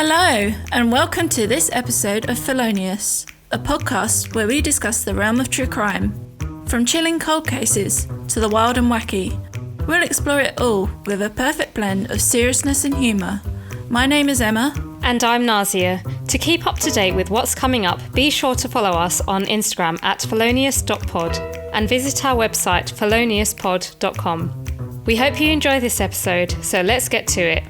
Hello, and welcome to this episode of Felonious, a podcast where we discuss the realm of true crime. From chilling cold cases to the wild and wacky, we'll explore it all with a perfect blend of seriousness and humour. My name is Emma. And I'm Nazia. To keep up to date with what's coming up, be sure to follow us on Instagram at felonious.pod and visit our website feloniouspod.com. We hope you enjoy this episode, so let's get to it.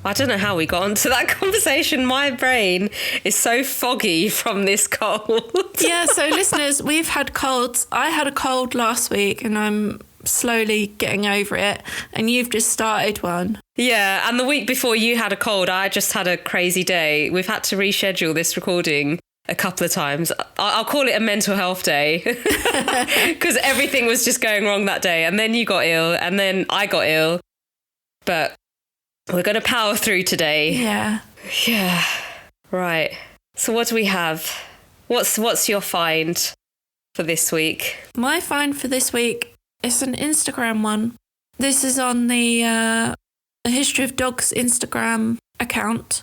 I don't know how we got onto that conversation. My brain is so foggy from this cold. Yeah, so listeners, we've had colds. I had a cold last week and I'm slowly getting over it, and you've just started one. Yeah, and the week before you had a cold, I just had a crazy day. We've had to reschedule this recording a couple of times. I'll call it a mental health day because everything was just going wrong that day. And then you got ill and then I got ill. But we're going to power through today. Yeah. Yeah. Right. So what do we have? What's your find for this week? My find for this week is an Instagram one. This is on the History of Dogs Instagram account.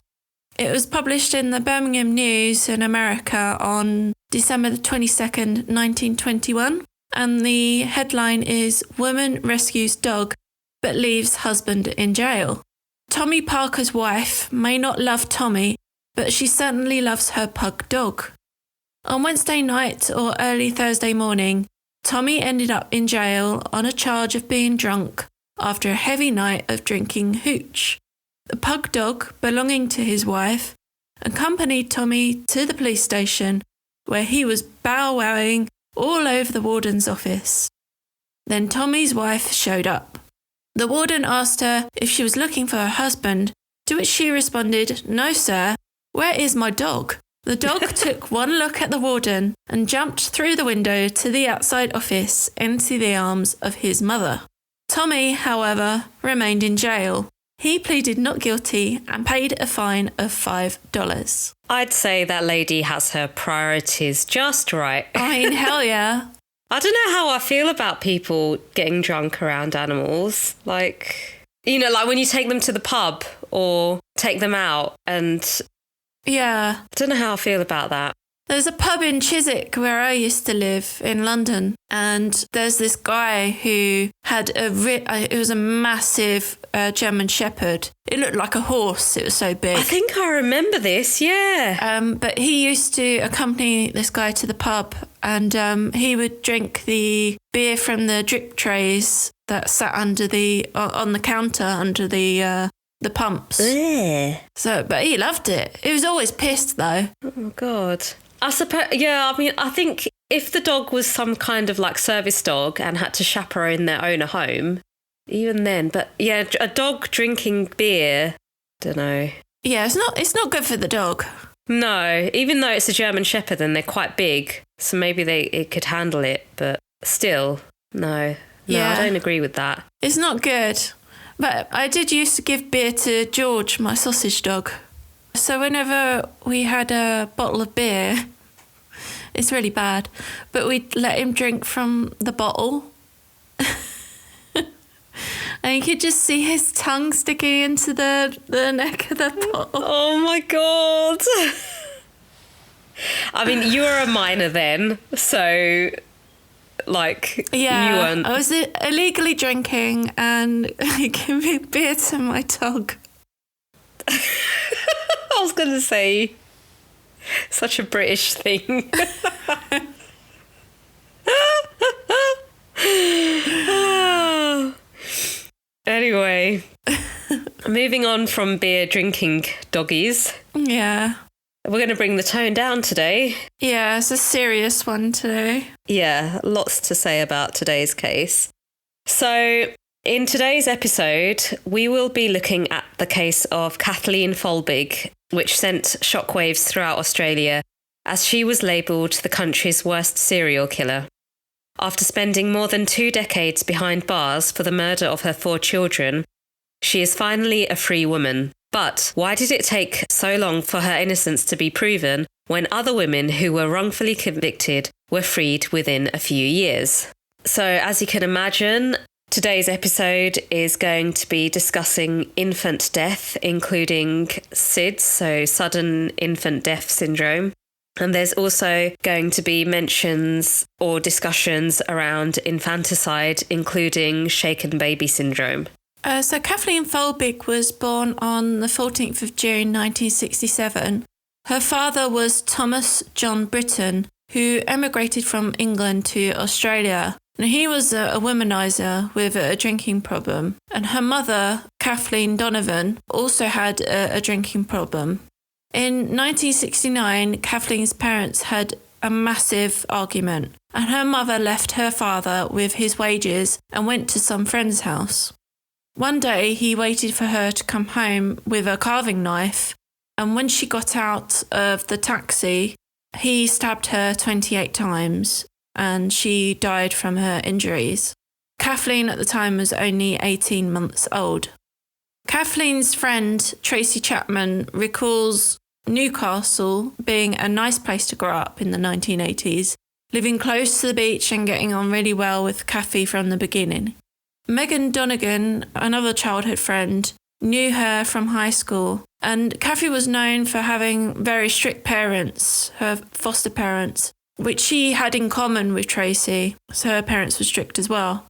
It was published in the Birmingham News in America on December the 22nd, 1921. And the headline is, Woman Rescues Dog but Leaves Husband in Jail. Tommy Parker's wife may not love Tommy, but she certainly loves her pug dog. On Wednesday night or early Thursday morning, Tommy ended up in jail on a charge of being drunk after a heavy night of drinking hooch. The pug dog, belonging to his wife, accompanied Tommy to the police station where he was bow-wowing all over the warden's office. Then Tommy's wife showed up. The warden asked her if she was looking for her husband, to which she responded, "No, sir. Where is my dog?" The dog took one look at the warden and jumped through the window to the outside office into the arms of his mother. Tommy, however, remained in jail. He pleaded not guilty and paid a fine of $5. I'd say that lady has her priorities just right. I mean, hell yeah. I don't know how I feel about people getting drunk around animals. Like, you know, like when you take them to the pub or take them out and... Yeah. I don't know how I feel about that. There's a pub in Chiswick where I used to live in London, and there's this guy who had it was a massive German Shepherd. It looked like a horse. It was so big. I think I remember this, yeah. But he used to accompany this guy to the pub, and he would drink the beer from the drip trays that sat under on the counter under the pumps. Yeah. But he loved it. He was always pissed though. Oh God. I suppose, yeah, I mean, I think if the dog was some kind of like service dog and had to chaperone their owner home, even then, but yeah, a dog drinking beer, don't know. Yeah, it's not good for the dog. No, even though it's a German Shepherd and they're quite big, so maybe it could handle it, but still, no, Yeah. I don't agree with that. It's not good. But I did used to give beer to George, my sausage dog. So whenever we had a bottle of beer, it's really bad, but we'd let him drink from the bottle. And you could just see his tongue sticking into the neck of the bottle. Oh my God. I mean, you were a minor then, so... Like, yeah, you weren't... I was illegally drinking and giving beer to my dog. I was going to say, such a British thing. Anyway, moving on from beer drinking doggies. Yeah. We're going to bring the tone down today. Yeah, it's a serious one today. Yeah, lots to say about today's case. So, in today's episode, we will be looking at the case of Kathleen Folbigg, which sent shockwaves throughout Australia as she was labelled the country's worst serial killer. After spending more than 2 decades behind bars for the murder of her 4 children, she is finally a free woman. But why did it take so long for her innocence to be proven when other women who were wrongfully convicted were freed within a few years? So, as you can imagine, Today's episode is going to be discussing infant death, including SIDS, so sudden infant death syndrome. And there's also going to be mentions or discussions around infanticide, including shaken baby syndrome. So Kathleen Folbigg was born on the 14th of June 1967. Her father was Thomas John Britton, who emigrated from England to Australia. And he was a womanizer with a drinking problem. And her mother, Kathleen Donovan, also had a drinking problem. In 1969, Kathleen's parents had a massive argument, and her mother left her father with his wages and went to some friend's house. One day, he waited for her to come home with a carving knife, and when she got out of the taxi, he stabbed her 28 times, and she died from her injuries. Kathleen at the time was only 18 months old. Kathleen's friend, Tracy Chapman, recalls Newcastle being a nice place to grow up in the 1980s, living close to the beach and getting on really well with Kathy from the beginning. Megan Donegan, another childhood friend, knew her from high school, and Kathy was known for having very strict parents, her foster parents, which she had in common with Tracy, so her parents were strict as well.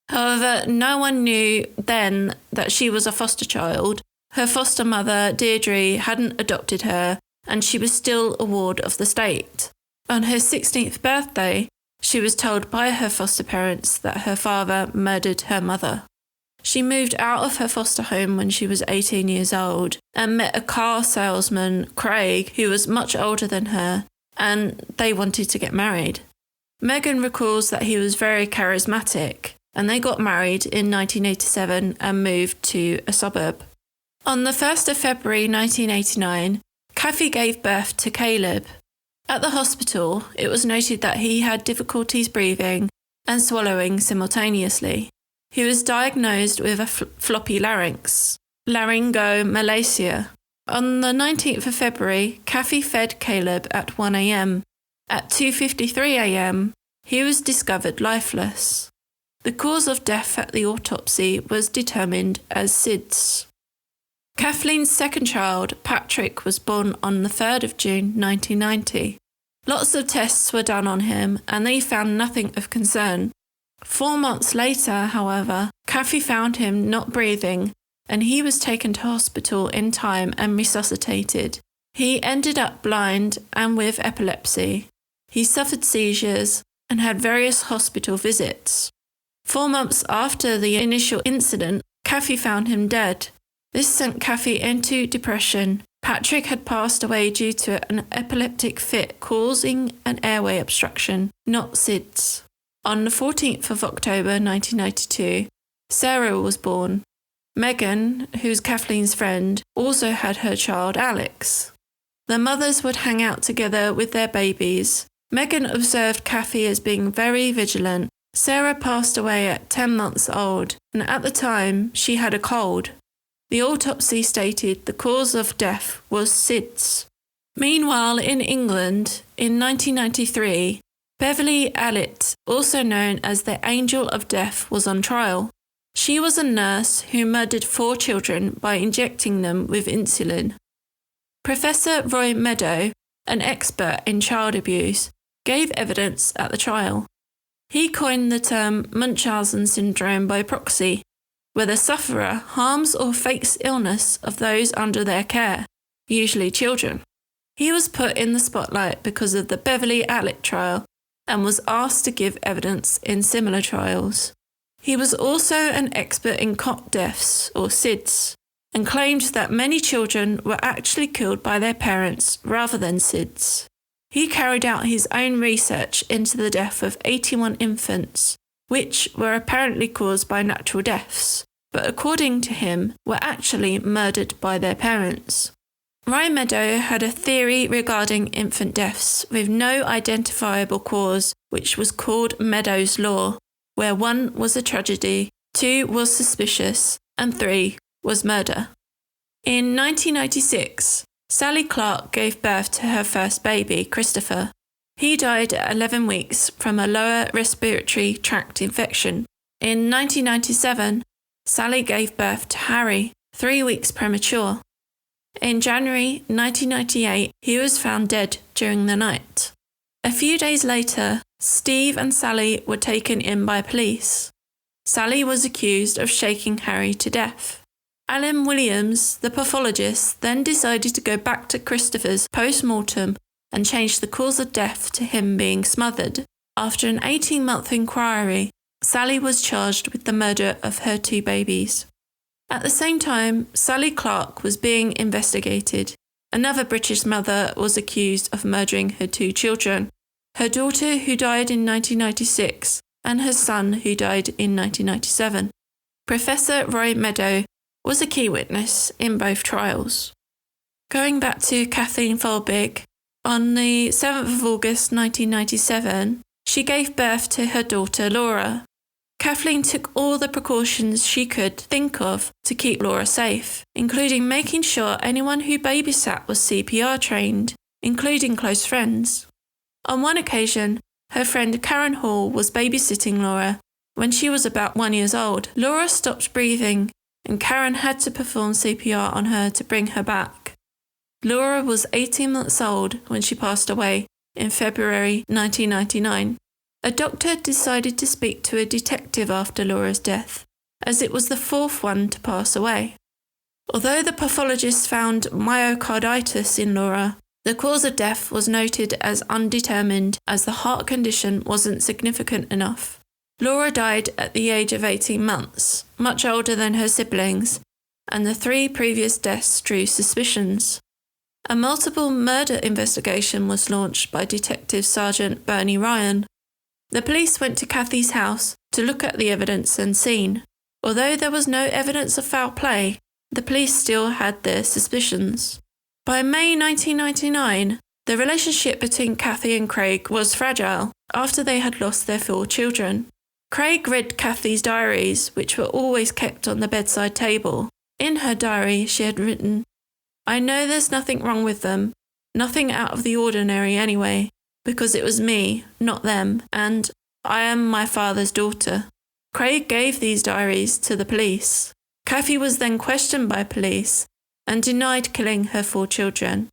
However, no one knew then that she was a foster child. Her foster mother, Deirdre, hadn't adopted her, and she was still a ward of the state. On her 16th birthday, she was told by her foster parents that her father murdered her mother. She moved out of her foster home when she was 18 years old and met a car salesman, Craig, who was much older than her, and they wanted to get married. Megan recalls that he was very charismatic, and they got married in 1987 and moved to a suburb. On the 1st of February 1989, Kathy gave birth to Caleb. At the hospital, it was noted that he had difficulties breathing and swallowing simultaneously. He was diagnosed with a floppy larynx, laryngomalacia. On the 19th of February, Kathy fed Caleb at 1 a.m. At 2:53 a.m., he was discovered lifeless. The cause of death at the autopsy was determined as SIDS. Kathleen's second child, Patrick, was born on the 3rd of June 1990. Lots of tests were done on him, and they found nothing of concern. 4 months later, however, Kathy found him not breathing, and he was taken to hospital in time and resuscitated. He ended up blind and with epilepsy. He suffered seizures and had various hospital visits. 4 months after the initial incident, Kathy found him dead. This sent Kathy into depression. Patrick had passed away due to an epileptic fit causing an airway obstruction, not SIDS. On the 14th of October 1992, Sarah was born. Megan, who's Kathleen's friend, also had her child Alex. The mothers would hang out together with their babies. Megan observed Kathy as being very vigilant. Sarah passed away at 10 months old, and at the time she had a cold. The autopsy stated the cause of death was SIDS. Meanwhile, in England, in 1993, Beverly Allitt, also known as the Angel of Death, was on trial. She was a nurse who murdered 4 children by injecting them with insulin. Professor Roy Meadow, an expert in child abuse, gave evidence at the trial. He coined the term Munchausen syndrome by proxy, where the sufferer harms or fakes illness of those under their care, usually children. He was put in the spotlight because of the Beverly Allitt trial and was asked to give evidence in similar trials. He was also an expert in cot deaths, or SIDS, and claimed that many children were actually killed by their parents rather than SIDS. He carried out his own research into the death of 81 infants, which were apparently caused by natural deaths, but according to him, were actually murdered by their parents. Roy Meadow had a theory regarding infant deaths with no identifiable cause, which was called Meadow's Law, where 1 was a tragedy, 2 was suspicious, and 3 was murder. In 1996, Sally Clark gave birth to her first baby, Christopher. He died at 11 weeks from a lower respiratory tract infection. In 1997, Sally gave birth to Harry, 3 weeks premature. In January 1998, he was found dead during the night. A few days later, Steve and Sally were taken in by police. Sally was accused of shaking Harry to death. Alan Williams, the pathologist, then decided to go back to Christopher's post-mortem and change the cause of death to him being smothered. After an 18-month inquiry, Sally was charged with the murder of her 2 babies. At the same time, Sally Clark was being investigated. Another British mother was accused of murdering her 2 children, her daughter who died in 1996 and her son who died in 1997. Professor Roy Meadow was a key witness in both trials. Going back to Kathleen Folbigg, on the 7th of August 1997, she gave birth to her daughter Laura. Kathleen took all the precautions she could think of to keep Laura safe, including making sure anyone who babysat was CPR trained, including close friends. On one occasion, her friend Karen Hall was babysitting Laura. When she was about 1 year old, Laura stopped breathing and Karen had to perform CPR on her to bring her back. Laura was 18 months old when she passed away in February 1999. A doctor decided to speak to a detective after Laura's death, as it was the 4th one to pass away. Although the pathologist found myocarditis in Laura, the cause of death was noted as undetermined as the heart condition wasn't significant enough. Laura died at the age of 18 months, much older than her siblings, and the 3 previous deaths drew suspicions. A multiple murder investigation was launched by Detective Sergeant Bernie Ryan. The police went to Kathy's house to look at the evidence and scene. Although there was no evidence of foul play, the police still had their suspicions. By May 1999, the relationship between Kathy and Craig was fragile after they had lost their 4 children. Craig read Kathy's diaries, which were always kept on the bedside table. In her diary, she had written, "I know there's nothing wrong with them, nothing out of the ordinary anyway, because it was me, not them, and I am my father's daughter." Craig gave these diaries to the police. Kathy was then questioned by police and denied killing her 4 children.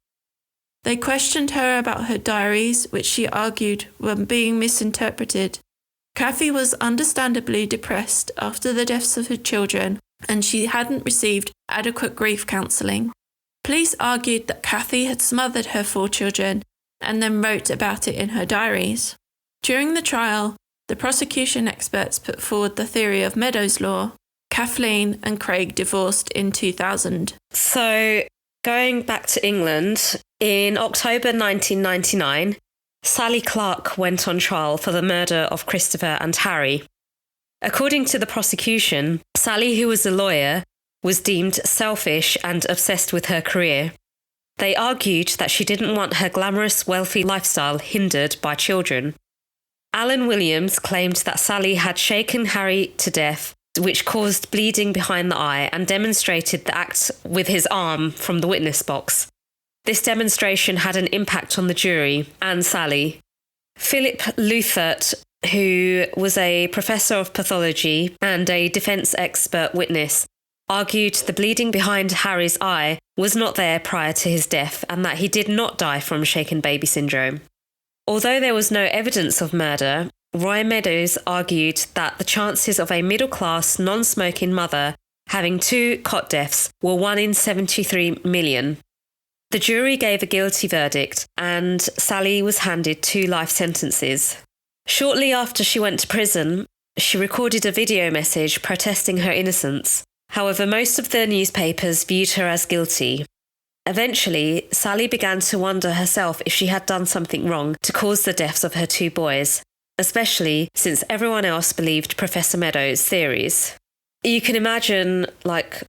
They questioned her about her diaries, which she argued were being misinterpreted. Kathy was understandably depressed after the deaths of her children, and she hadn't received adequate grief counselling. Police argued that Kathy had smothered her 4 children and then wrote about it in her diaries. During the trial, the prosecution experts put forward the theory of Meadows' law. Kathleen and Craig divorced in 2000. So, going back to England, in October 1999, Sally Clark went on trial for the murder of Christopher and Harry. According to the prosecution, Sally, who was a lawyer, was deemed selfish and obsessed with her career. They argued that she didn't want her glamorous, wealthy lifestyle hindered by children. Alan Williams claimed that Sally had shaken Harry to death, which caused bleeding behind the eye, and demonstrated the act with his arm from the witness box. This demonstration had an impact on the jury and Sally. Philip Luthert, who was a professor of pathology and a defence expert witness, argued the bleeding behind Harry's eye was not there prior to his death and that he did not die from shaken baby syndrome. Although there was no evidence of murder, Roy Meadows argued that the chances of a middle-class, non-smoking mother having 2 cot deaths were 1 in 73 million. The jury gave a guilty verdict and Sally was handed 2 life sentences. Shortly after she went to prison, she recorded a video message protesting her innocence. However, most of the newspapers viewed her as guilty. Eventually, Sally began to wonder herself if she had done something wrong to cause the deaths of her 2 boys, especially since everyone else believed Professor Meadows' theories. You can imagine,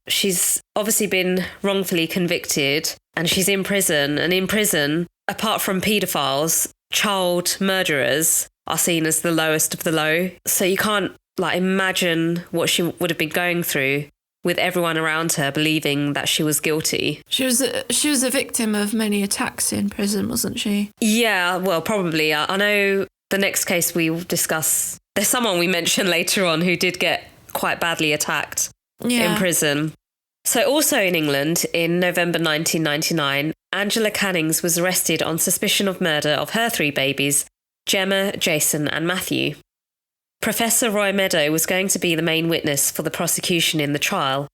she's obviously been wrongfully convicted and she's in prison. And in prison, apart from paedophiles, child murderers are seen as the lowest of the low. So you can't, imagine what she would have been going through with everyone around her believing that she was guilty. She was a victim of many attacks in prison, wasn't she? Yeah, well, probably. I know the next case we will discuss There's someone we mentioned later on who did get quite badly attacked in prison. So also in England, in November 1999, Angela Cannings was arrested on suspicion of murder of her 3 babies, Gemma, Jason and Matthew. Professor Roy Meadow was going to be the main witness for the prosecution in the trial.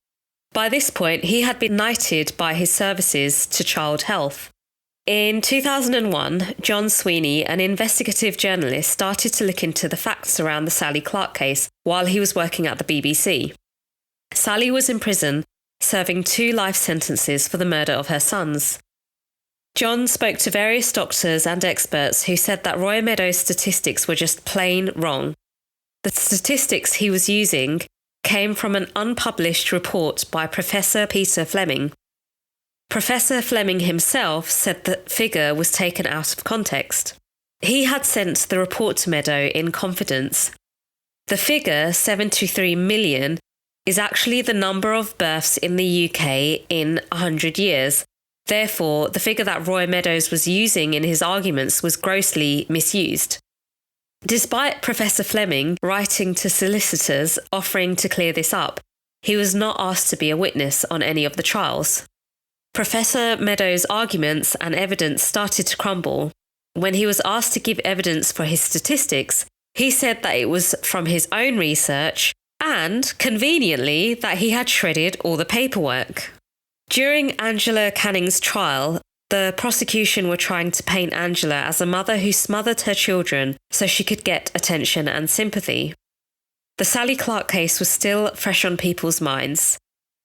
By this point, he had been knighted by his services to child health. In 2001, John Sweeney, an investigative journalist, started to look into the facts around the Sally Clark case while he was working at the BBC. Sally was in prison, serving 2 life sentences for the murder of her sons. John spoke to various doctors and experts who said that Roy Meadow's statistics were just plain wrong. The statistics he was using came from an unpublished report by Professor Peter Fleming. Professor Fleming himself said the figure was taken out of context. He had sent the report to Meadow in confidence. The figure, 73 million, is actually the number of births in the UK in 100 years. Therefore, the figure that Roy Meadows was using in his arguments was grossly misused. Despite Professor Fleming writing to solicitors offering to clear this up, he was not asked to be a witness on any of the trials. Professor Meadows' arguments and evidence started to crumble. When he was asked to give evidence for his statistics, he said that it was from his own research and, conveniently, that he had shredded all the paperwork. During Angela Canning's trial, the prosecution were trying to paint Angela as a mother who smothered her children so she could get attention and sympathy. The Sally Clark case was still fresh on people's minds.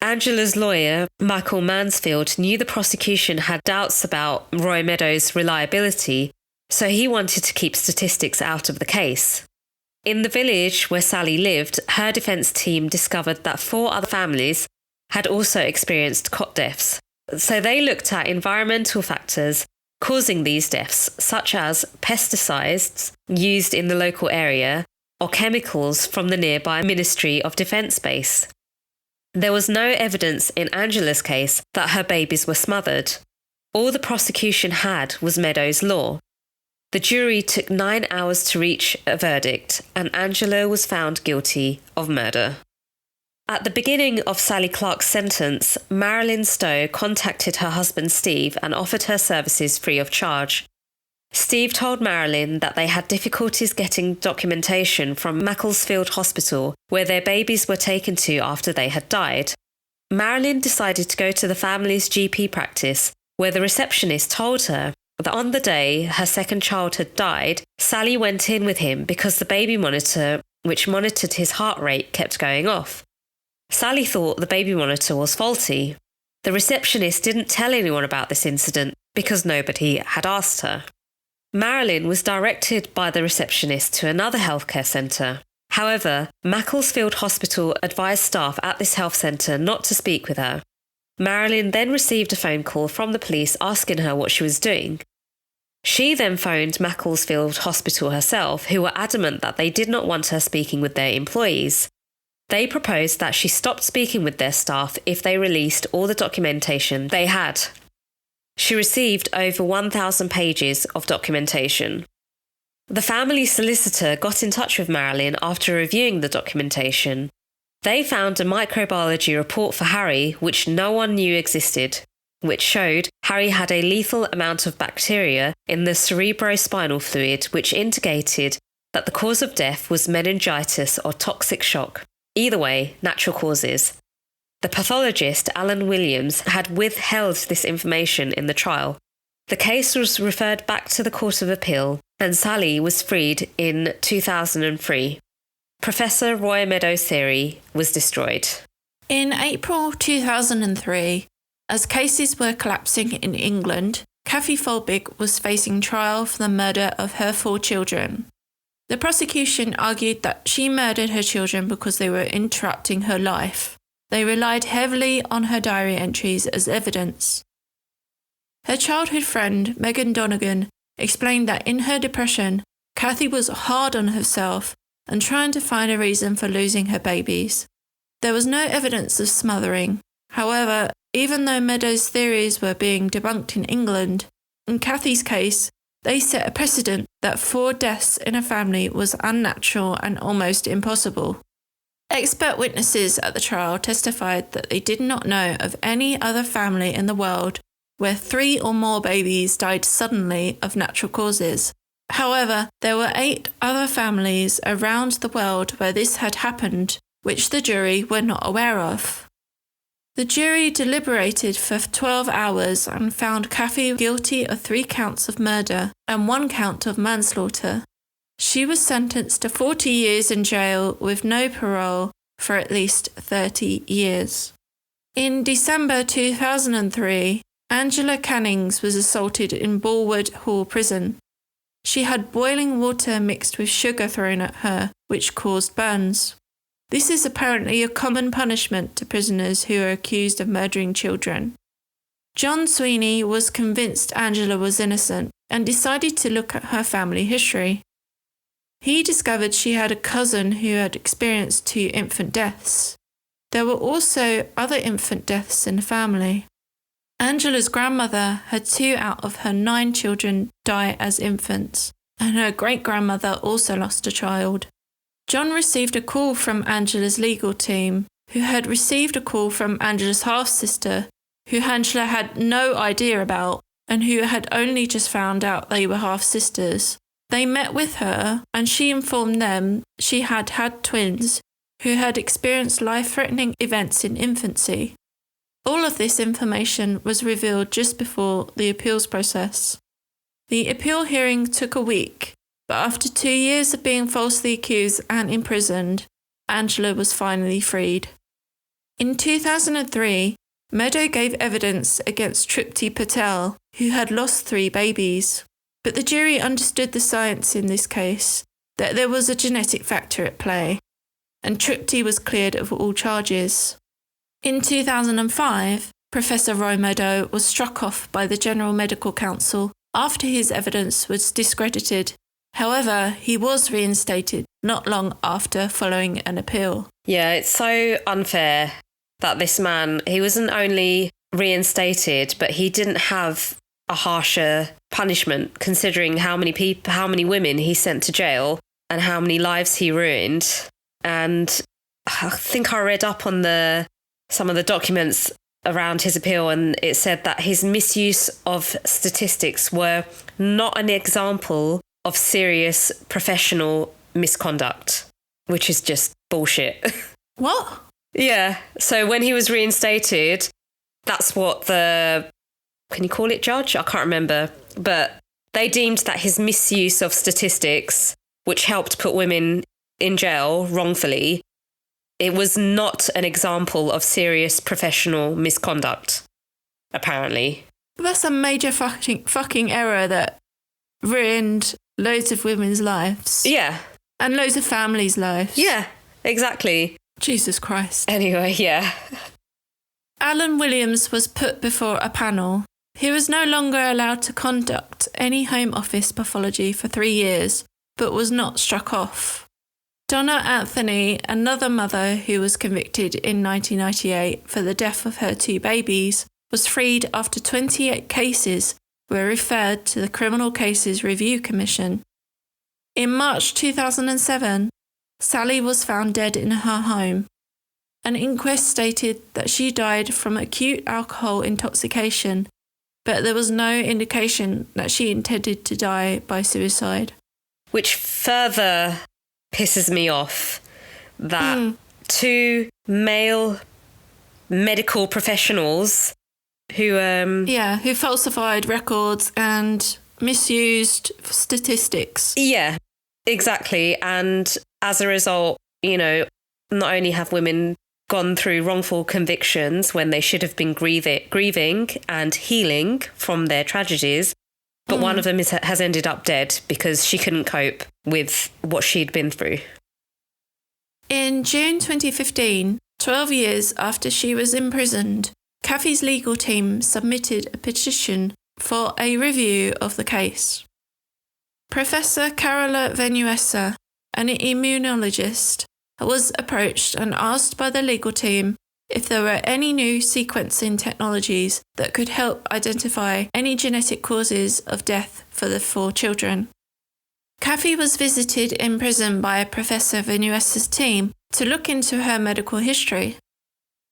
Angela's lawyer, Michael Mansfield, knew the prosecution had doubts about Roy Meadows' reliability, so he wanted to keep statistics out of the case. In the village where Sally lived, her defence team discovered that 4 other families had also experienced cot deaths. So they looked at environmental factors causing these deaths, such as pesticides used in the local area or chemicals from the nearby Ministry of Defence base. There was no evidence in Angela's case that her babies were smothered. All the prosecution had was Meadows' law. The jury took 9 hours to reach a verdict, and Angela was found guilty of murder. At the beginning of Sally Clark's sentence, Marilyn Stowe contacted her husband Steve and offered her services free of charge. Steve told Marilyn that they had difficulties getting documentation from Macclesfield Hospital, where their babies were taken to after they had died. Marilyn decided to go to the family's GP practice, where the receptionist told her that on the day her second child had died, Sally went in with him because the baby monitor, which monitored his heart rate, kept going off. Sally thought the baby monitor was faulty. The receptionist didn't tell anyone about this incident because nobody had asked her. Marilyn was directed by the receptionist to another healthcare centre. However, Macclesfield Hospital advised staff at this health centre not to speak with her. Marilyn then received a phone call from the police asking her what she was doing. She then phoned Macclesfield Hospital herself, who were adamant that they did not want her speaking with their employees. They proposed that she stop speaking with their staff if they released all the documentation they had. She received over 1,000 pages of documentation. The family solicitor got in touch with Marilyn after reviewing the documentation. They found a microbiology report for Harry, which no one knew existed, which showed Harry had a lethal amount of bacteria in the cerebrospinal fluid, which indicated that the cause of death was meningitis or toxic shock. Either way, natural causes. The pathologist, Alan Williams, had withheld this information in the trial. The case was referred back to the Court of Appeal, and Sally was freed in 2003. Professor Roy Meadows' theory was destroyed. In April 2003, as cases were collapsing in England, Kathleen Folbigg was facing trial for the murder of her 4 children. The prosecution argued that she murdered her children because they were interrupting her life. They relied heavily on her diary entries as evidence. Her childhood friend, Megan Donegan, explained that in her depression, Kathy was hard on herself and trying to find a reason for losing her babies. There was no evidence of smothering. However, even though Meadows' theories were being debunked in England, in Kathy's case, They set a precedent that 4 deaths in a family was unnatural and almost impossible. Expert witnesses at the trial testified that they did not know of any other family in the world where 3 or more babies died suddenly of natural causes. However, there were 8 other families around the world where this had happened, which the jury were not aware of. The jury deliberated for 12 hours and found Kathy guilty of 3 counts of murder and 1 count of manslaughter. She was sentenced to 40 years in jail with no parole for at least 30 years. In December 2003, Angela Cannings was assaulted in Bulwood Hall Prison. She had boiling water mixed with sugar thrown at her, which caused burns. This is apparently a common punishment to prisoners who are accused of murdering children. John Sweeney was convinced Angela was innocent and decided to look at her family history. He discovered she had a cousin who had experienced 2 infant deaths. There were also other infant deaths in the family. Angela's grandmother had 2 out of her 9 children die as infants, and her great-grandmother also lost a child. John received a call from Angela's legal team, who had received a call from Angela's half-sister, who Angela had no idea about, and who had only just found out they were half-sisters. They met with her, and she informed them she had had twins who had experienced life-threatening events in infancy. All of this information was revealed just before the appeals process. The appeal hearing took a week, but after 2 years of being falsely accused and imprisoned, Angela was finally freed. In 2003, Meadow gave evidence against Tripti Patel, who had lost 3 babies. But the jury understood the science in this case, that there was a genetic factor at play, and Tripti was cleared of all charges. In 2005, Professor Roy Meadow was struck off by the General Medical Council after his evidence was discredited. However, he was reinstated not long after following an appeal. Yeah, it's so unfair that this man, he wasn't only reinstated, but he didn't have a harsher punishment considering how many women he sent to jail and how many lives he ruined. And I think I read up on some of the documents around his appeal, and it said that his misuse of statistics were not an example of serious professional misconduct, which is just bullshit. What? Yeah. So when he was reinstated, that's what can you call it judge? I can't remember. But they deemed that his misuse of statistics, which helped put women in jail wrongfully, it was not an example of serious professional misconduct, apparently. That's a major fucking error that ruined loads of women's lives. Yeah. And loads of families' lives. Yeah, exactly. Jesus Christ. Anyway, yeah. Alan Williams was put before a panel. He was no longer allowed to conduct any Home Office pathology for 3 years, but was not struck off. Donna Anthony, another mother who was convicted in 1998 for the death of her 2 babies, was freed after 28 cases were referred to the Criminal Cases Review Commission. In March 2007, Sally was found dead in her home. An inquest stated that she died from acute alcohol intoxication, but there was no indication that she intended to die by suicide. Which further pisses me off that 2 male medical professionals who falsified records and misused statistics. Yeah, exactly. And as a result, not only have women gone through wrongful convictions when they should have been grieving and healing from their tragedies, but one of them has ended up dead because she couldn't cope with what she'd been through. In June 2015, 12 years after she was imprisoned, Kathy's legal team submitted a petition for a review of the case. Professor Carola Venuesa, an immunologist, was approached and asked by the legal team if there were any new sequencing technologies that could help identify any genetic causes of death for the 4 children. Kathy was visited in prison by Professor Vinuesa's team to look into her medical history.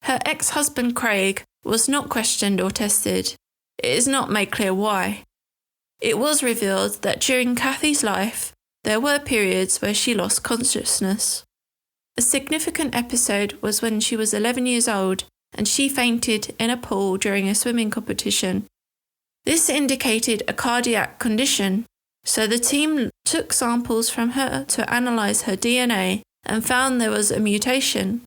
Her ex-husband Craig was not questioned or tested. It is not made clear why. It was revealed that during Kathy's life, there were periods where she lost consciousness. A significant episode was when she was 11 years old and she fainted in a pool during a swimming competition. This indicated a cardiac condition, so the team took samples from her to analyse her DNA and found there was a mutation.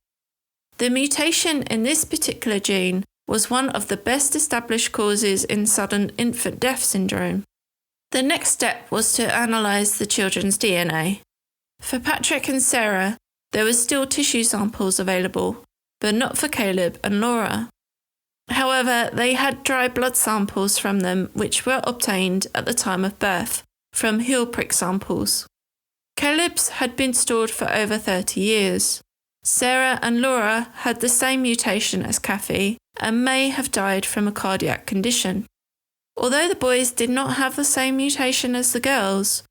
The mutation in this particular gene was one of the best established causes in sudden infant death syndrome. The next step was to analyse the children's DNA. For Patrick and Sarah, there were still tissue samples available, but not for Caleb and Laura. However, they had dry blood samples from them which were obtained at the time of birth, from heel prick samples. Caleb's had been stored for over 30 years. Sarah and Laura had the same mutation as Kathy and may have died from a cardiac condition. Although the boys did not have the same mutation as the girls,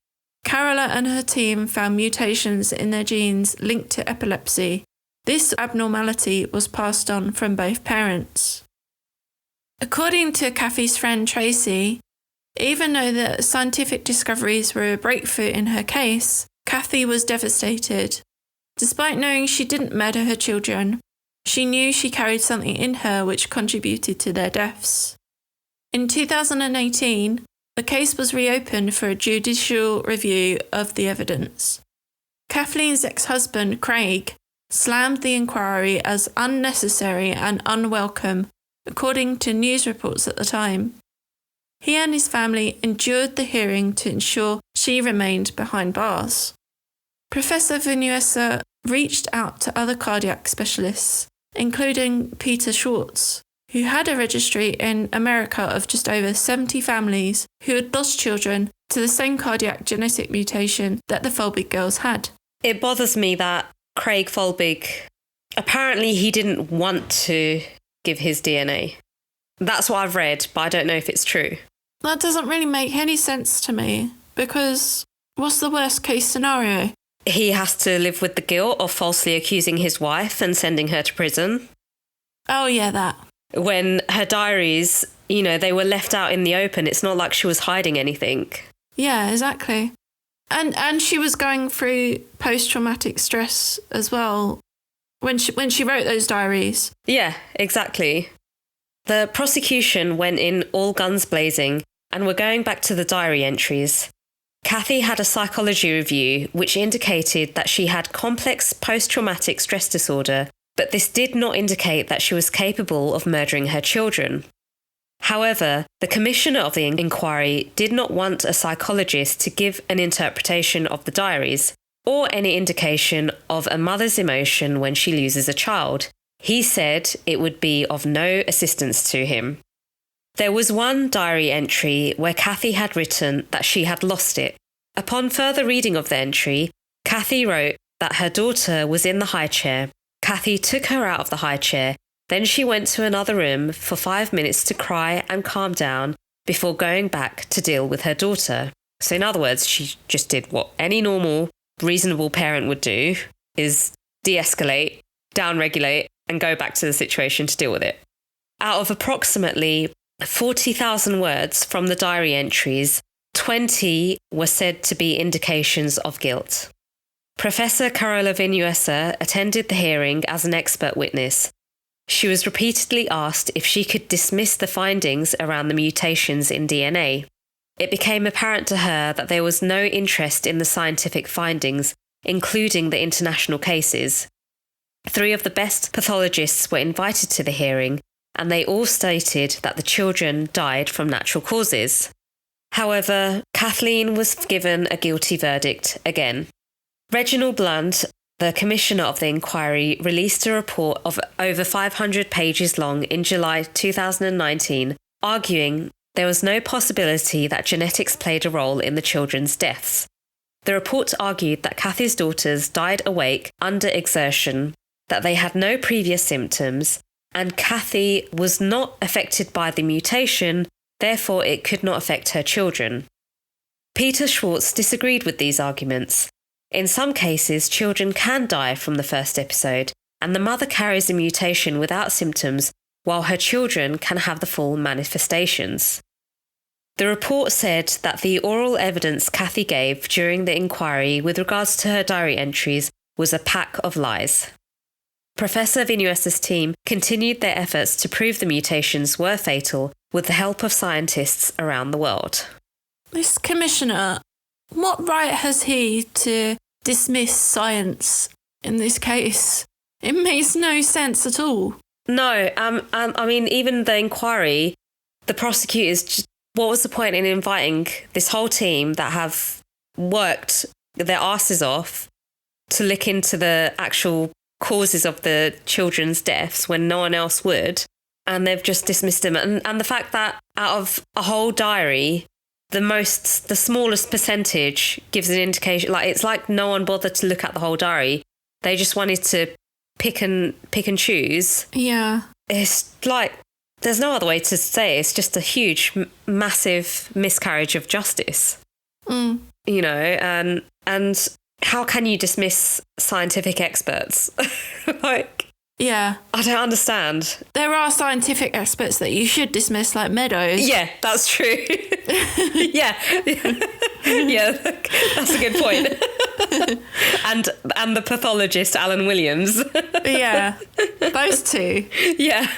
Carola and her team found mutations in their genes linked to epilepsy. This abnormality was passed on from both parents. According to Kathy's friend Tracy, even though the scientific discoveries were a breakthrough in her case, Kathy was devastated. Despite knowing she didn't murder her children, she knew she carried something in her which contributed to their deaths. In 2018, the case was reopened for a judicial review of the evidence. Kathleen's ex-husband, Craig, slammed the inquiry as unnecessary and unwelcome, according to news reports at the time. He and his family endured the hearing to ensure she remained behind bars. Professor Vinuesa reached out to other cardiac specialists, including Peter Schwartz, who had a registry in America of just over 70 families who had lost children to the same cardiac genetic mutation that the Folbigg girls had. It bothers me that Craig Folbigg, apparently he didn't want to give his DNA. That's what I've read, but I don't know if it's true. That doesn't really make any sense to me, because what's the worst case scenario? He has to live with the guilt of falsely accusing his wife and sending her to prison. Oh yeah, that. When her diaries, they were left out in the open. It's not like she was hiding anything. Yeah, exactly. And she was going through post-traumatic stress as well when she wrote those diaries. Yeah, exactly. The prosecution went in all guns blazing and were going back to the diary entries. Kathy had a psychology review which indicated that she had complex post-traumatic stress disorder, but this did not indicate that she was capable of murdering her children. However, the commissioner of the inquiry did not want a psychologist to give an interpretation of the diaries or any indication of a mother's emotion when she loses a child. He said it would be of no assistance to him. There was one diary entry where Kathy had written that she had lost it. Upon further reading of the entry, Kathy wrote that her daughter was in the high chair. Kathy took her out of the high chair. Then she went to another room for 5 minutes to cry and calm down before going back to deal with her daughter. So in other words, she just did what any normal, reasonable parent would do, is de-escalate, down-regulate, and go back to the situation to deal with it. Out of approximately 40,000 words from the diary entries, 20 were said to be indications of guilt. Professor Carola Vinuesa attended the hearing as an expert witness. She was repeatedly asked if she could dismiss the findings around the mutations in DNA. It became apparent to her that there was no interest in the scientific findings, including the international cases. 3 of the best pathologists were invited to the hearing, and they all stated that the children died from natural causes. However, Kathleen was given a guilty verdict again. Reginald Blunt, the commissioner of the inquiry, released a report of over 500 pages long in July 2019, arguing there was no possibility that genetics played a role in the children's deaths. The report argued that Kathy's daughters died awake under exertion, that they had no previous symptoms, and Kathy was not affected by the mutation, therefore it could not affect her children. Peter Schwartz disagreed with these arguments. In some cases, children can die from the first episode, and the mother carries a mutation without symptoms, while her children can have the full manifestations. The report said that the oral evidence Kathy gave during the inquiry with regards to her diary entries was a pack of lies. Professor Vinuesa's team continued their efforts to prove the mutations were fatal with the help of scientists around the world. This commissioner, what right has he to dismiss science in this case? It makes no sense at all. No, I mean, even the inquiry, the prosecutors, what was the point in inviting this whole team that have worked their asses off to look into the actual causes of the children's deaths when no one else would, and they've just dismissed them? And the fact that out of a whole diary, the smallest percentage gives an indication, like it's like no one bothered to look at the whole diary. They just wanted to pick and choose. Yeah. It's like, there's no other way to say it. It's just a huge, massive miscarriage of justice. Mm. You know, and how can you dismiss scientific experts? Like, yeah. I don't understand. There are scientific experts that you should dismiss, like Meadows. Yeah, that's true. Yeah. Yeah, that's a good point. and the pathologist, Alan Williams. Yeah, those two. Yeah.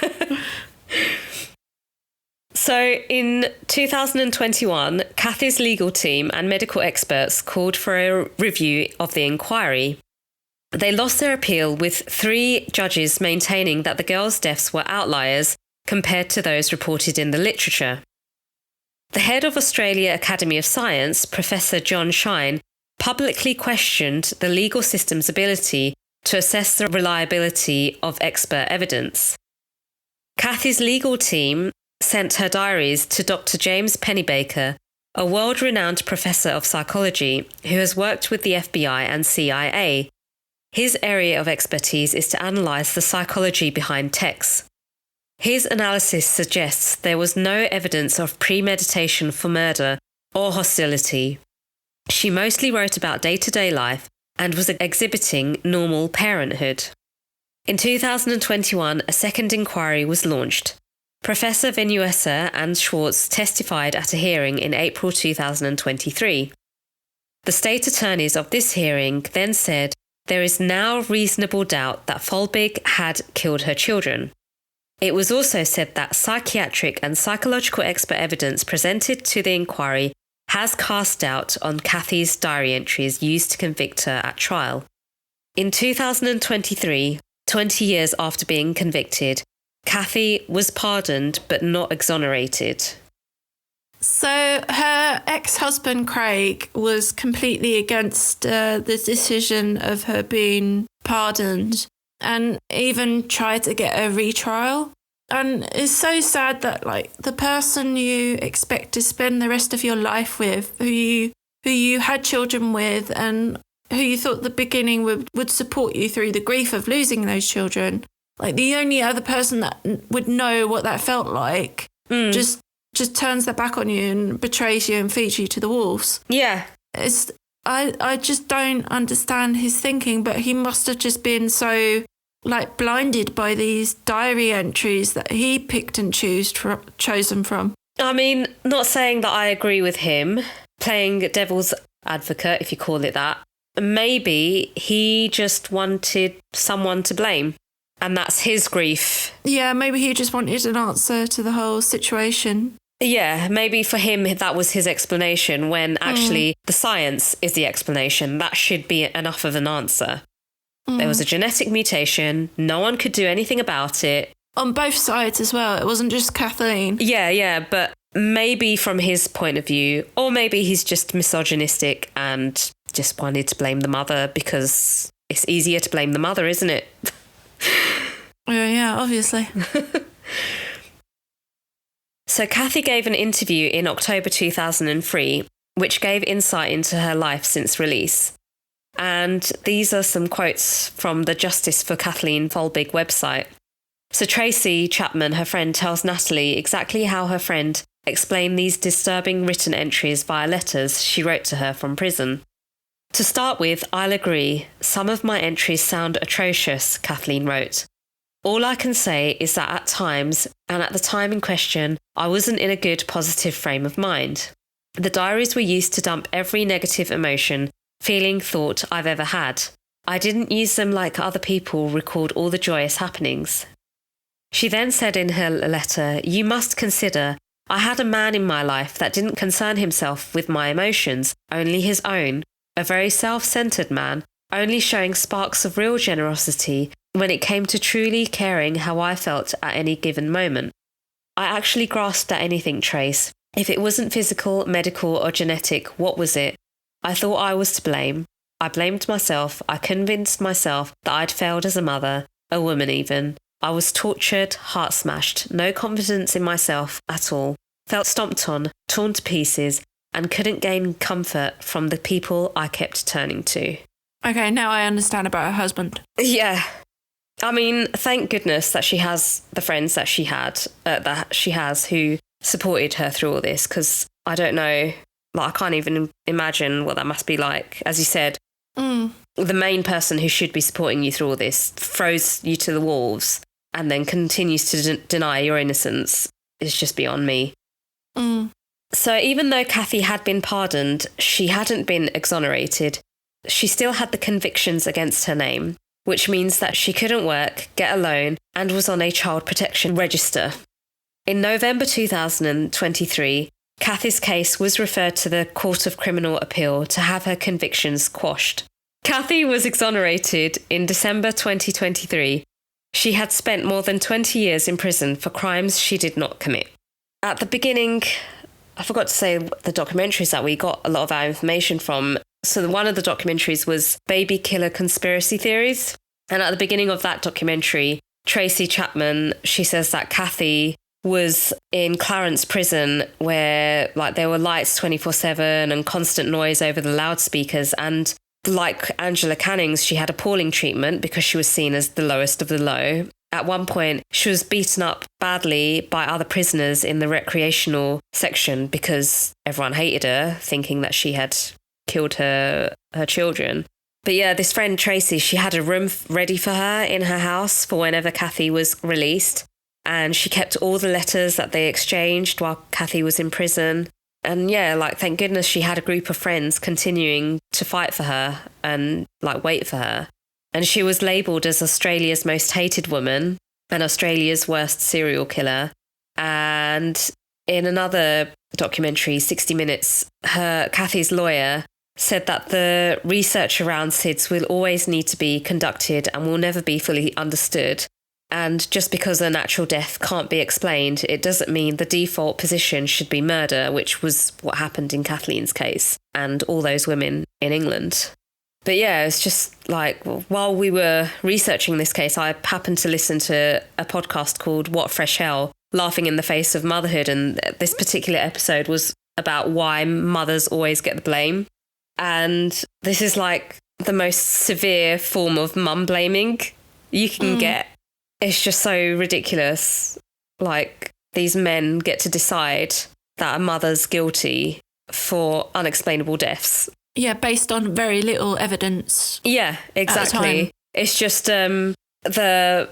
So in 2021, Kathy's legal team and medical experts called for a review of the inquiry. They lost their appeal with 3 judges maintaining that the girls' deaths were outliers compared to those reported in the literature. The head of Australia Academy of Science, Professor John Shine, publicly questioned the legal system's ability to assess the reliability of expert evidence. Kathy's legal team sent her diaries to Dr. James Pennebaker, a world-renowned professor of psychology who has worked with the FBI and CIA. His area of expertise is to analyse the psychology behind texts. His analysis suggests there was no evidence of premeditation for murder or hostility. She mostly wrote about day-to-day life and was exhibiting normal parenthood. In 2021, a second inquiry was launched. Professor Vinuesa and Schwartz testified at a hearing in April 2023. The state attorneys of this hearing then said there is now reasonable doubt that Folbigg had killed her children. It was also said that psychiatric and psychological expert evidence presented to the inquiry has cast doubt on Kathy's diary entries used to convict her at trial. In 2023, 20 years after being convicted, Kathy was pardoned but not exonerated. So her ex-husband Craig was completely against the decision of her being pardoned and even tried to get a retrial. And it's so sad that like the person you expect to spend the rest of your life with, who you had children with and who you thought the beginning would support you through the grief of losing those children, like the only other person that would know what that felt like just turns their back on you and betrays you and feeds you to the wolves. Yeah. I just don't understand his thinking, but he must have just been so like blinded by these diary entries that he picked and chosen from. I mean, not saying that I agree with him, playing devil's advocate, if you call it that. Maybe he just wanted someone to blame, and that's his grief. Yeah, maybe he just wanted an answer to the whole situation. Yeah, maybe for him that was his explanation, when actually the science is the explanation. That should be enough of an answer. There was a genetic mutation. No one could do anything about it. On both sides as well. It wasn't just Kathleen. Yeah, but maybe from his point of view, or maybe he's just misogynistic and just wanted to blame the mother because it's easier to blame the mother, isn't it? Yeah, obviously. So Kathy gave an interview in October 2003, which gave insight into her life since release. And these are some quotes from the Justice for Kathleen Folbigg website. So Tracy Chapman, her friend, tells Natalie exactly how her friend explained these disturbing written entries via letters she wrote to her from prison. To start with, I'll agree, some of my entries sound atrocious, Kathleen wrote. All I can say is that at times, and at the time in question, I wasn't in a good, positive frame of mind. The diaries were used to dump every negative emotion, feeling, thought I've ever had. I didn't use them like other people record all the joyous happenings. She then said in her letter, you must consider, I had a man in my life that didn't concern himself with my emotions, only his own, a very self-centered man, only showing sparks of real generosity when it came to truly caring how I felt at any given moment. I actually grasped at anything, Trace. If it wasn't physical, medical or genetic, what was it? I thought I was to blame. I blamed myself. I convinced myself that I'd failed as a mother, a woman even. I was tortured, heart smashed, no confidence in myself at all. Felt stomped on, torn to pieces, and couldn't gain comfort from the people I kept turning to. Okay, now I understand about her husband. Yeah. I mean, thank goodness that she has the friends that she has who supported her through all this, because I don't know, I can't even imagine what that must be like. As you said, the main person who should be supporting you through all this throws you to the wolves and then continues to deny your innocence is just beyond me. So even though Kathy had been pardoned, she hadn't been exonerated. She still had the convictions against her name, which means that she couldn't work, get a loan, and was on a child protection register. In November 2023, Kathy's case was referred to the Court of Criminal Appeal to have her convictions quashed. Kathy was exonerated in December 2023. She had spent more than 20 years in prison for crimes she did not commit. At the beginning, I forgot to say the documentaries that we got a lot of our information from. So one of the documentaries was Baby Killer Conspiracy Theories. And at the beginning of that documentary, Tracy Chapman, she says that Kathy was in Clarence prison where there were lights 24/7 and constant noise over the loudspeakers. And like Angela Cannings, she had appalling treatment because she was seen as the lowest of the low. At one point, she was beaten up badly by other prisoners in the recreational section because everyone hated her, thinking that she had killed her children. But yeah, this friend Tracy, she had a room ready for her in her house for whenever Kathy was released. And she kept all the letters that they exchanged while Kathy was in prison. And yeah, thank goodness she had a group of friends continuing to fight for her and wait for her. And she was labelled as Australia's most hated woman and Australia's worst serial killer. And in another documentary, 60 Minutes, Kathy's lawyer said that the research around SIDS will always need to be conducted and will never be fully understood. And just because a natural death can't be explained, it doesn't mean the default position should be murder, which was what happened in Kathleen's case and all those women in England. But yeah, it's just while we were researching this case, I happened to listen to a podcast called What Fresh Hell, Laughing in the Face of Motherhood. And this particular episode was about why mothers always get the blame. And this is the most severe form of mum blaming you can get. It's just so ridiculous. These men get to decide that a mother's guilty for unexplainable deaths. Yeah, based on very little evidence. Yeah, exactly. It's just the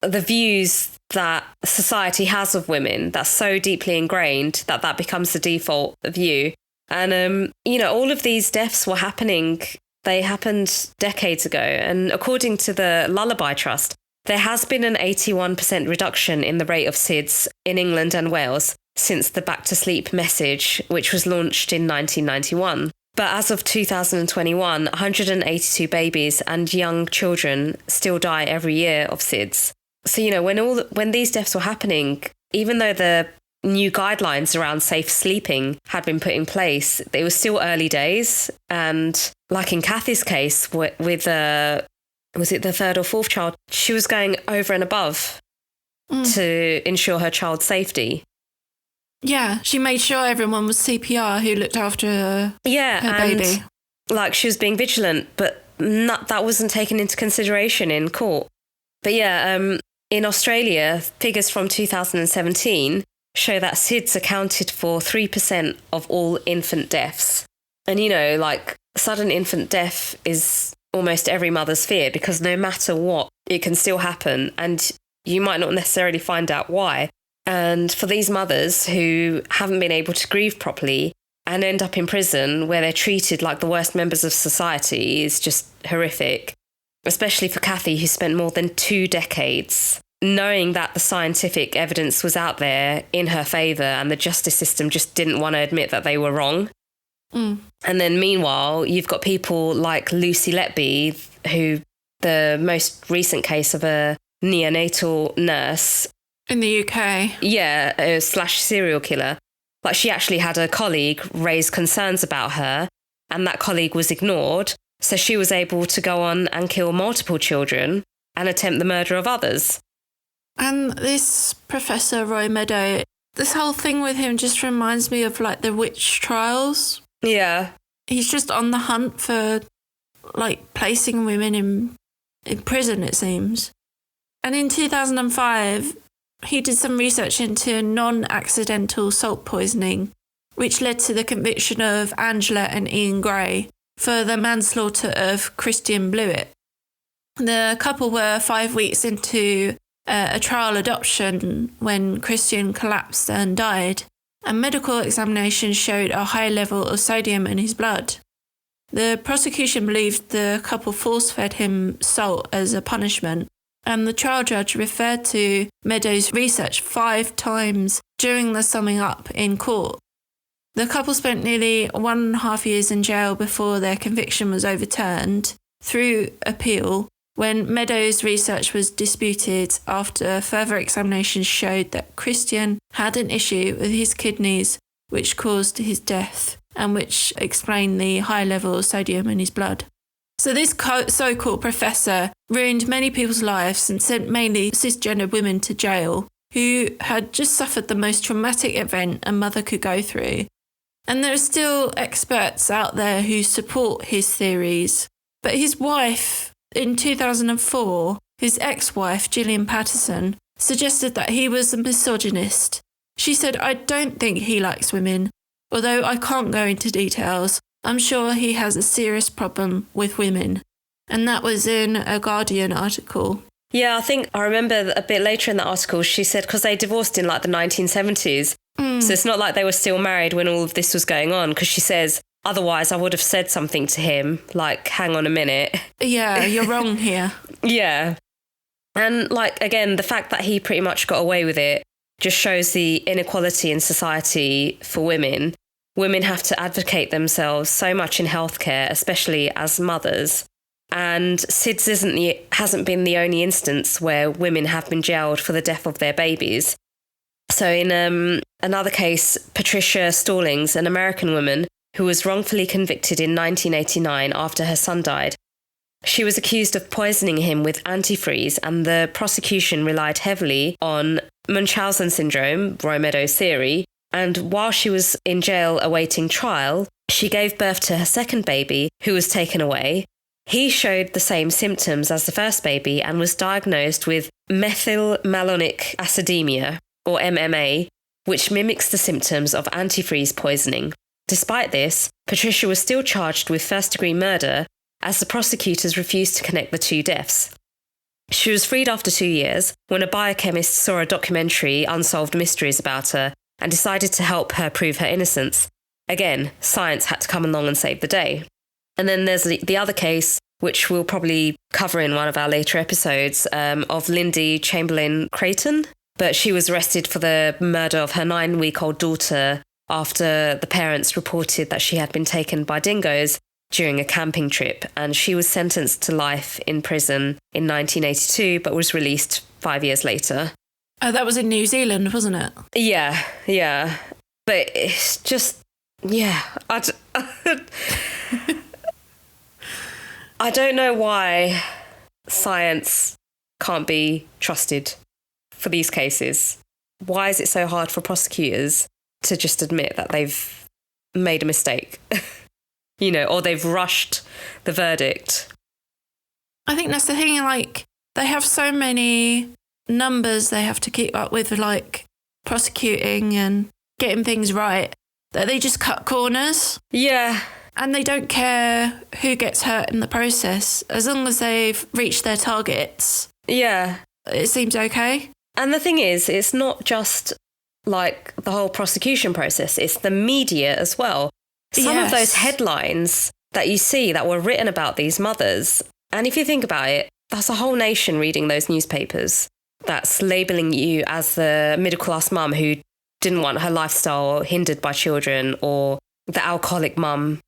views that society has of women that's so deeply ingrained that becomes the default view. And, all of these deaths were happening. They happened decades ago. And according to the Lullaby Trust, there has been an 81% reduction in the rate of SIDS in England and Wales since the Back to Sleep message, which was launched in 1991. But as of 2021, 182 babies and young children still die every year of SIDS. So, when these deaths were happening, even though the new guidelines around safe sleeping had been put in place, it was still early days. And in Kathy's case with was it the third or fourth child, she was going over and above to ensure her child's safety. Yeah, she made sure everyone was CPR who looked after her baby. She was being vigilant, but that wasn't taken into consideration in court. But yeah, In Australia, figures from 2017 show that SIDS accounted for 3% of all infant deaths. And, sudden infant death is almost every mother's fear, because no matter what, it can still happen and you might not necessarily find out why. And for these mothers who haven't been able to grieve properly and end up in prison where they're treated like the worst members of society is just horrific, especially for Kathy, who spent more than 2 decades knowing that the scientific evidence was out there in her favour and the justice system just didn't want to admit that they were wrong. And then meanwhile, you've got people like Lucy Letby, who the most recent case of a neonatal nurse in the UK. Yeah, / serial killer. Like, she actually had a colleague raise concerns about her and that colleague was ignored. So she was able to go on and kill multiple children and attempt the murder of others. And this Professor Roy Meadow, this whole thing with him just reminds me of like the witch trials. Yeah. He's just on the hunt for like placing women in prison, it seems. And in 2005, he did some research into non-accidental salt poisoning, which led to the conviction of Angela and Ian Gray for the manslaughter of Christian Blewett. The couple were 5 weeks into a trial adoption when Christian collapsed and died, and medical examinations showed a high level of sodium in his blood. The prosecution believed the couple force-fed him salt as a punishment, and the trial judge referred to Meadows' research 5 times during the summing up in court. The couple spent nearly 1.5 years in jail before their conviction was overturned through appeal, when Meadows' research was disputed after further examinations showed that Christian had an issue with his kidneys which caused his death and which explained the high level of sodium in his blood. So this so-called professor ruined many people's lives and sent mainly cisgender women to jail who had just suffered the most traumatic event a mother could go through. And there are still experts out there who support his theories. But his wife, in 2004, his ex-wife, Gillian Patterson, suggested that he was a misogynist. She said, "I don't think he likes women. Although I can't go into details, I'm sure he has a serious problem with women." And that was in a Guardian article. Yeah, I think I remember a bit later in the article, she said because they divorced in like the 1970s. So it's not like they were still married when all of this was going on, because she says, otherwise I would have said something to him, like, hang on a minute. Yeah, you're wrong here. Yeah. And like, again, the fact that he pretty much got away with it just shows the inequality in society for women. Women have to advocate themselves so much in healthcare, especially as mothers. And SIDS hasn't been the only instance where women have been jailed for the death of their babies. So in another case, Patricia Stallings, an American woman who was wrongfully convicted in 1989 after her son died. She was accused of poisoning him with antifreeze, and the prosecution relied heavily on Munchausen syndrome, Roy Meadows' theory, and while she was in jail awaiting trial, she gave birth to her second baby, who was taken away. He showed the same symptoms as the first baby and was diagnosed with methylmalonic acidemia, or MMA, which mimics the symptoms of antifreeze poisoning. Despite this, Patricia was still charged with first-degree murder as the prosecutors refused to connect the 2 deaths. She was freed after 2 years when a biochemist saw a documentary, Unsolved Mysteries, about her and decided to help her prove her innocence. Again, science had to come along and save the day. And then there's the other case, which we'll probably cover in one of our later episodes, of Lindy Chamberlain Creighton. But she was arrested for the murder of her 9-week-old daughter after the parents reported that she had been taken by dingoes during a camping trip, and she was sentenced to life in prison in 1982 but was released 5 years later. Oh, that was in New Zealand, wasn't it? Yeah. But it's just, yeah. I don't know why science can't be trusted for these cases. Why is it so hard for prosecutors to just admit that they've made a mistake? Or they've rushed the verdict. I think that's the thing, like, they have so many numbers they have to keep up with, like prosecuting and getting things right, that they just cut corners. Yeah. And they don't care who gets hurt in the process. As long as they've reached their targets. Yeah. It seems okay. And the thing is, it's not just like the whole prosecution process, it's the media as well. Some of those headlines that you see that were written about these mothers, and if you think about it, that's a whole nation reading those newspapers that's labelling you as the middle-class mum who didn't want her lifestyle hindered by children, or the alcoholic mum,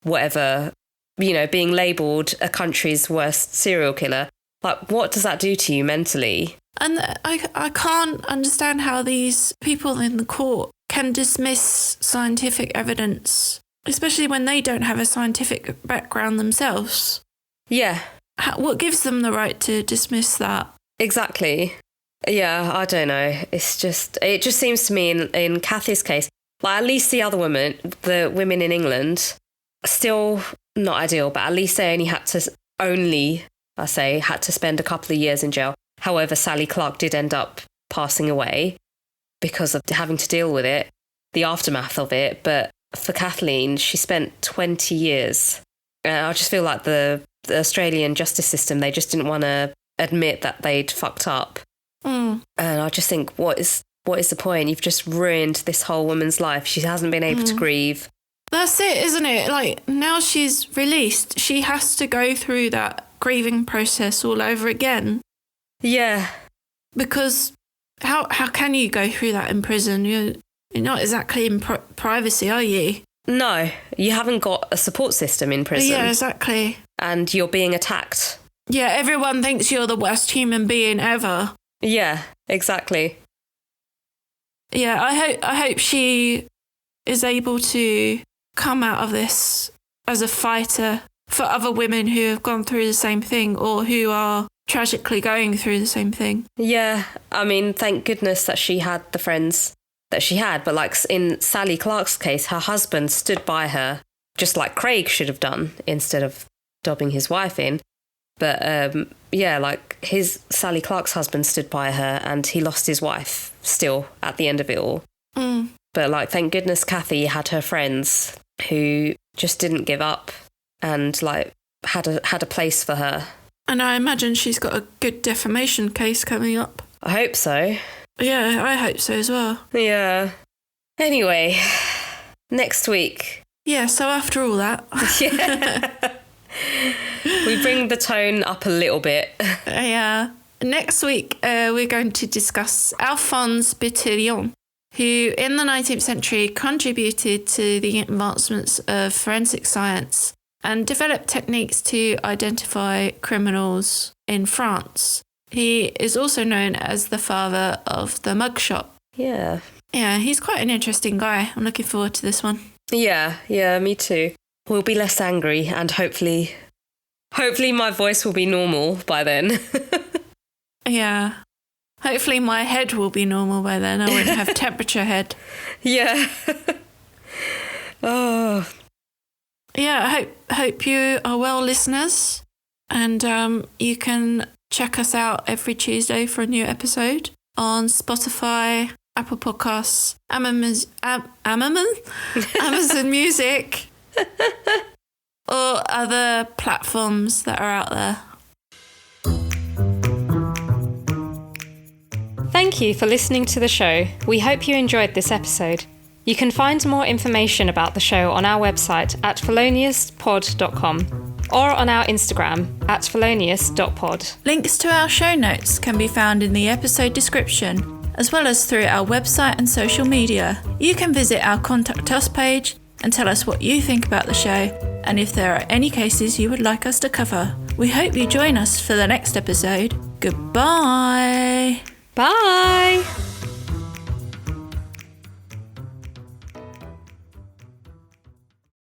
whatever, you know, being labelled a country's worst serial killer. Like, what does that do to you mentally? And I can't understand how these people in the court can dismiss scientific evidence, especially when they don't have a scientific background themselves. Yeah. What gives them the right to dismiss that? Exactly. Yeah, I don't know. It just seems to me in Kathy's case, like at least the women in England, still not ideal, but at least they only had to spend a couple of years in jail. However, Sally Clark did end up passing away because of having to deal with it, the aftermath of it. But for Kathleen, she spent 20 years. And I just feel like the Australian justice system, they just didn't want to admit that they'd fucked up. And I just think, what is the point? You've just ruined this whole woman's life. She hasn't been able to grieve. That's it, isn't it? Like, now she's released, she has to go through that grieving process all over again. Yeah. Because how can you go through that in prison? You're not exactly in privacy, are you? No, you haven't got a support system in prison. Yeah, exactly. And you're being attacked. Yeah, everyone thinks you're the worst human being ever. Yeah, exactly. Yeah, I hope she is able to come out of this as a fighter for other women who have gone through the same thing or who are tragically going through the same thing. Yeah, I mean, thank goodness that she had the friends that she had. But like in Sally Clark's case, her husband stood by her, just like Craig should have done instead of dobbing his wife in. But yeah, like Sally Clark's husband stood by her and he lost his wife still at the end of it all. But like, thank goodness Kathy had her friends who just didn't give up and like had a place for her. And I imagine she's got a good defamation case coming up. I hope so. Yeah, I hope so as well. Yeah. Anyway, next week. Yeah, so after all that. Yeah. We bring the tone up a little bit. Yeah. Next week, we're going to discuss Alphonse Bertillon, who in the 19th century contributed to the advancements of forensic science and developed techniques to identify criminals in France. He is also known as the father of the mugshot. Yeah. Yeah, he's quite an interesting guy. I'm looking forward to this one. Yeah, me too. We'll be less angry and hopefully my voice will be normal by then. Yeah. Hopefully my head will be normal by then. I won't have temperature head. Yeah. Oh. Yeah, I hope you are well, listeners. And you can check us out every Tuesday for a new episode on Spotify, Apple Podcasts, Amazon Music, or other platforms that are out there. Thank you for listening to the show. We hope you enjoyed this episode. You can find more information about the show on our website at feloniouspod.com or on our Instagram at felonious.pod. Links to our show notes can be found in the episode description, as well as through our website and social media. You can visit our Contact Us page and tell us what you think about the show and if there are any cases you would like us to cover. We hope you join us for the next episode. Goodbye. Bye!